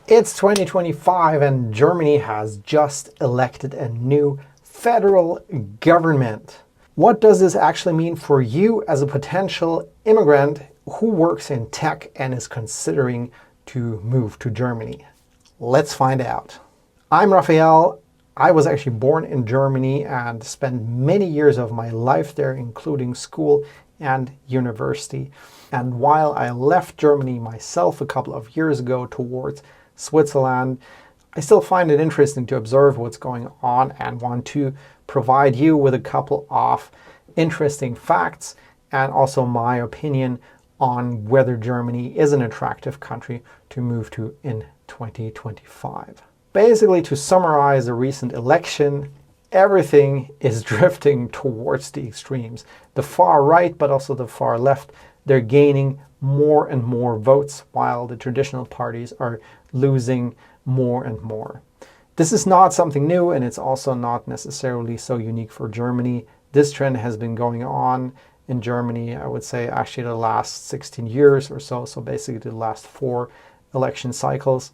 It's 2025 and Germany has just elected a new federal government. What does this actually mean for you as a potential immigrant who works in tech and is considering to move to Germany? Let's find out. I'm Raphael. I was actually born in Germany and spent many years of my life there, including school and university. And while I left Germany myself a couple of years ago towards Switzerland, I still find it interesting to observe what's going on and want to provide you with a couple of interesting facts and also my opinion on whether Germany is an attractive country to move to in 2025. Basically, to summarize the recent election, everything is drifting towards the extremes. The far right, but also the far left, they're gaining more and more votes, while the traditional parties are losing more and more. This is not something new, and it's also not necessarily so unique for Germany. This trend has been going on in Germany, I would say, actually the last 16 years or so, so basically the last 4 election cycles.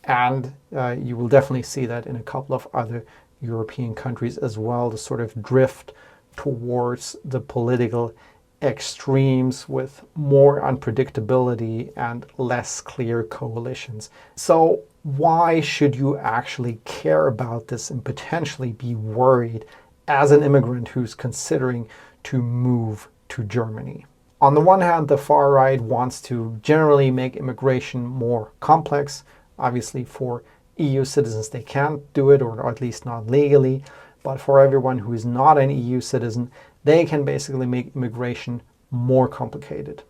And you will definitely see that in a couple of other European countries as well, the sort of drift towards the political extremes with more unpredictability and less clear coalitions. So why should you actually care about this and potentially be worried as an immigrant who's considering to move to Germany? On the one hand, the far right wants to generally make immigration more complex. Obviously, for EU citizens, they can't do it, or at least not legally. But for everyone who is not an EU citizen, they can basically make immigration more complicated.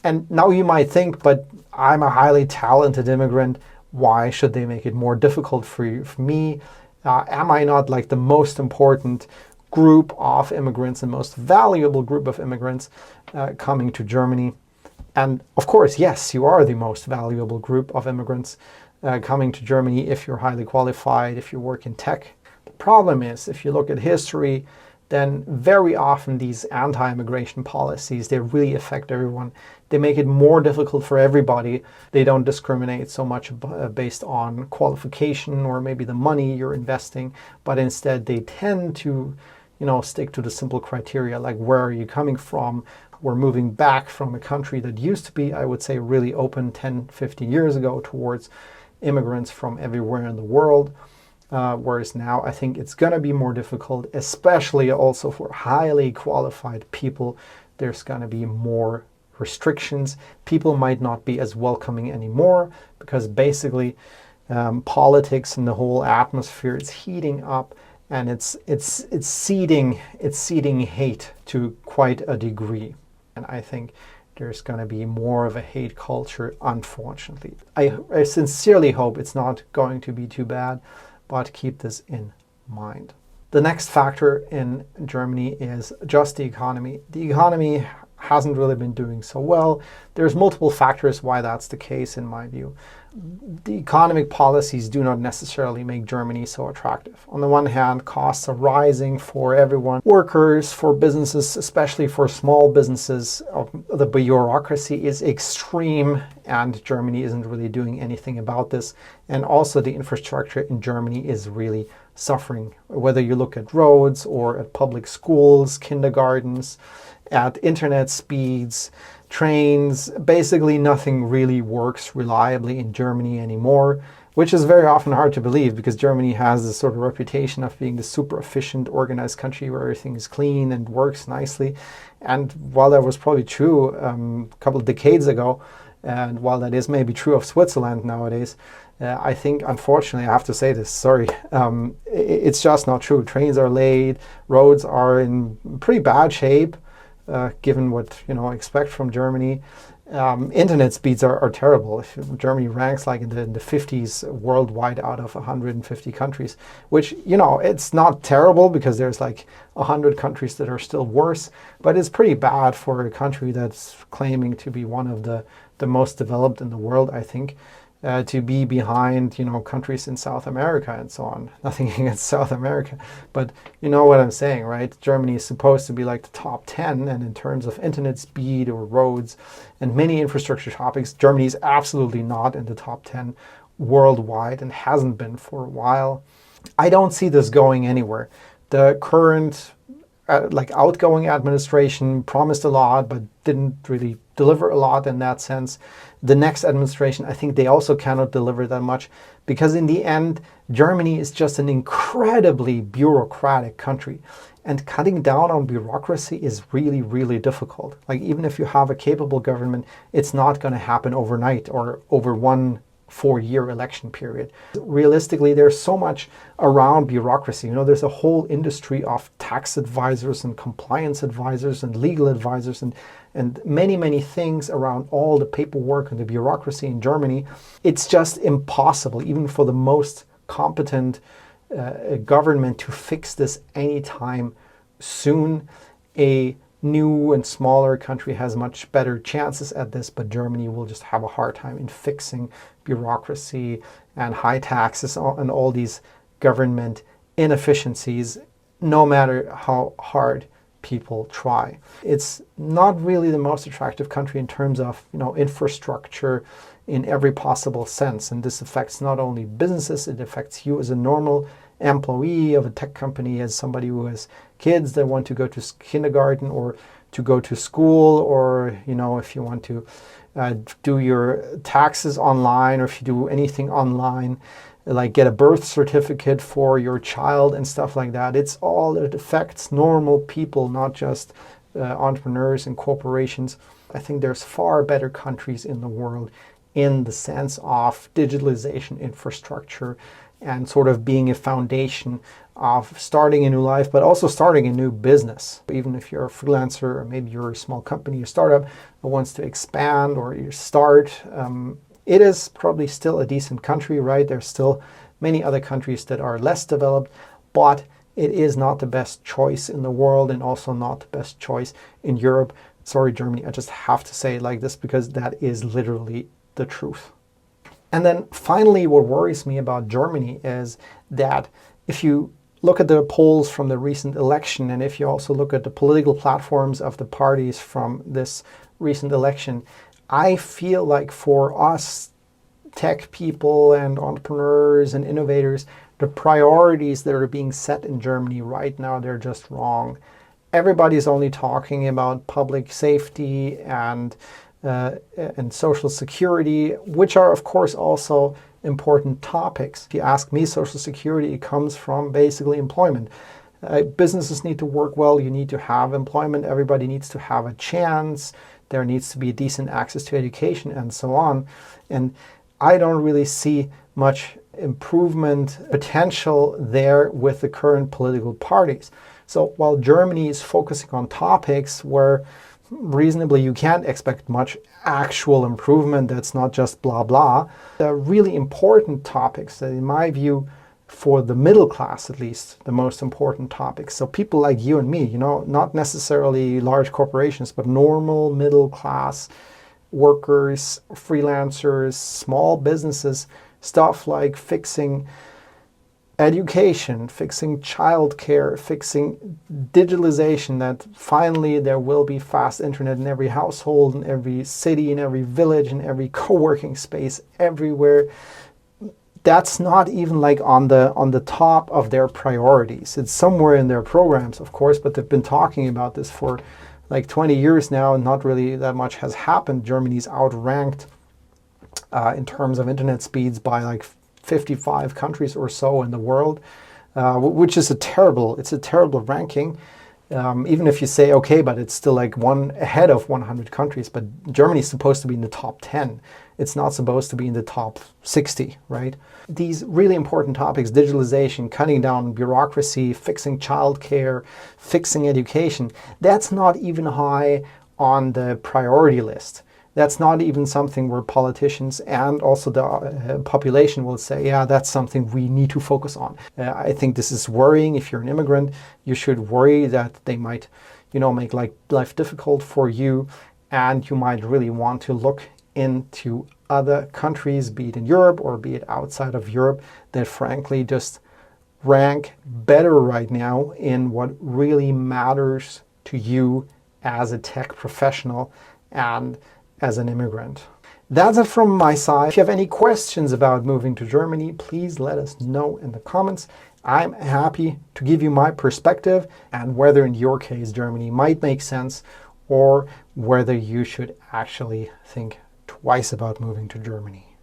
And now you might think, but I'm a highly talented immigrant. Why should they make it more difficult for me? Am I not like the most important group of immigrants and most valuable group of immigrants coming to Germany? And of course, yes, you are the most valuable group of immigrants coming to Germany if you're highly qualified, if you work in tech. The problem is, if you look at history, then very often these anti-immigration policies, they really affect everyone. They make it more difficult for everybody. They don't discriminate so much based on qualification or maybe the money you're investing, but instead they tend to, stick to the simple criteria like where are you coming from? We're moving back from a country that used to be, I would say, really open 10, 15 years ago towards immigrants from everywhere in the world. Whereas now I think it's going to be more difficult, especially also for highly qualified people. There's going to be more restrictions. People might not be as welcoming anymore because basically politics and the whole atmosphere is heating up, and it's seeding hate to quite a degree. And I think there's going to be more of a hate culture, unfortunately. I sincerely hope it's not going to be too bad, but keep this in mind. The next factor in Germany is just the economy. The economy hasn't really been doing so well. There's multiple factors why that's the case, in my view. The economic policies do not necessarily make Germany so attractive. On the one hand, costs are rising for everyone, workers, for businesses, especially for small businesses. The bureaucracy is extreme, and Germany isn't really doing anything about this. And also the infrastructure in Germany is really suffering, whether you look at roads or at public schools, kindergartens, at internet speeds, trains. Basically nothing really works reliably in Germany anymore, which is very often hard to believe because Germany has this sort of reputation of being the super efficient, organized country where everything is clean and works nicely. And while that was probably true a couple of decades ago, and while that is maybe true of Switzerland nowadays, I think, unfortunately, I have to say this, sorry, it's just not true. Trains are late, roads are in pretty bad shape, given what expect from Germany. Internet speeds are terrible. Germany ranks like in the 50s worldwide out of 150 countries, which, it's not terrible because there's like 100 countries that are still worse, but it's pretty bad for a country that's claiming to be one of the most developed in the world, I think. To be behind, countries in South America and so on. Nothing against South America, but you know what I'm saying, right? Germany is supposed to be like the top 10, and in terms of internet speed or roads and many infrastructure topics, Germany is absolutely not in the top 10 worldwide and hasn't been for a while. I don't see this going anywhere. The current outgoing administration promised a lot but didn't really deliver a lot in that sense. The next administration, I think they also cannot deliver that much, because in the end, Germany is just an incredibly bureaucratic country. And cutting down on bureaucracy is really, really difficult. Like, even if you have a capable government, it's not going to happen overnight or over 1 4-year election period. Realistically, there's so much around bureaucracy. There's a whole industry of tax advisors and compliance advisors and legal advisors and many, many things around all the paperwork and the bureaucracy in Germany. It's just impossible, even for the most competent government, to fix this anytime soon. A new and smaller country has much better chances at this, but Germany will just have a hard time in fixing bureaucracy and high taxes and all these government inefficiencies, no matter how hard people try. It's not really the most attractive country in terms of infrastructure in every possible sense, and this affects not only businesses, it affects you as a normal employee of a tech company, as somebody who has kids that want to go to kindergarten or to go to school, or if you want to do your taxes online, or if you do anything online, like get a birth certificate for your child and stuff like that. It affects normal people, not just entrepreneurs and corporations. I think there's far better countries in the world in the sense of digitalization infrastructure and sort of being a foundation of starting a new life, but also starting a new business. Even if you're a freelancer, or maybe you're a small company, a startup that wants to expand or you start, it is probably still a decent country, right? There's still many other countries that are less developed, but it is not the best choice in the world, and also not the best choice in Europe. Sorry, Germany, I just have to say it like this, because that is literally the truth. And then finally, what worries me about Germany is that if you look at the polls from the recent election, and if you also look at the political platforms of the parties from this recent election, I feel like for us tech people and entrepreneurs and innovators, the priorities that are being set in Germany right now, they're just wrong. Everybody's only talking about public safety and social security, which are of course also important topics. If you ask me, social security, it comes from basically employment. Businesses need to work well, you need to have employment, everybody needs to have a chance, there needs to be decent access to education and so on. And I don't really see much improvement potential there with the current political parties. So while Germany is focusing on topics where reasonably you can't expect much actual improvement, that's not just blah blah, the really important topics that in my view, for the middle class at least, the most important topics, so people like you and me, not necessarily large corporations, but normal middle class workers, freelancers, small businesses, stuff like fixing education, fixing childcare, fixing digitalization, that finally there will be fast internet in every household, in every city, in every village, in every co-working space, everywhere. That's not even like on the top of their priorities. It's somewhere in their programs, of course, but they've been talking about this for like 20 years now, and not really that much has happened. Germany's outranked in terms of internet speeds by like 55 countries or so in the world, which is a terrible ranking. Even if you say, okay, but it's still like one ahead of 100 countries, but Germany is supposed to be in the top 10. It's not supposed to be in the top 60, right? These really important topics, digitalization, cutting down bureaucracy, fixing childcare, fixing education, that's not even high on the priority list. That's not even something where politicians and also the population will say, yeah, that's something we need to focus on. I think this is worrying. If you're an immigrant, you should worry that they might, make life difficult for you, and you might really want to look into other countries, be it in Europe or be it outside of Europe, that frankly just rank better right now in what really matters to you as a tech professional and as an immigrant. That's it from my side. If you have any questions about moving to Germany, please let us know in the comments. I'm happy to give you my perspective and whether in your case Germany might make sense or whether you should actually think twice about moving to Germany.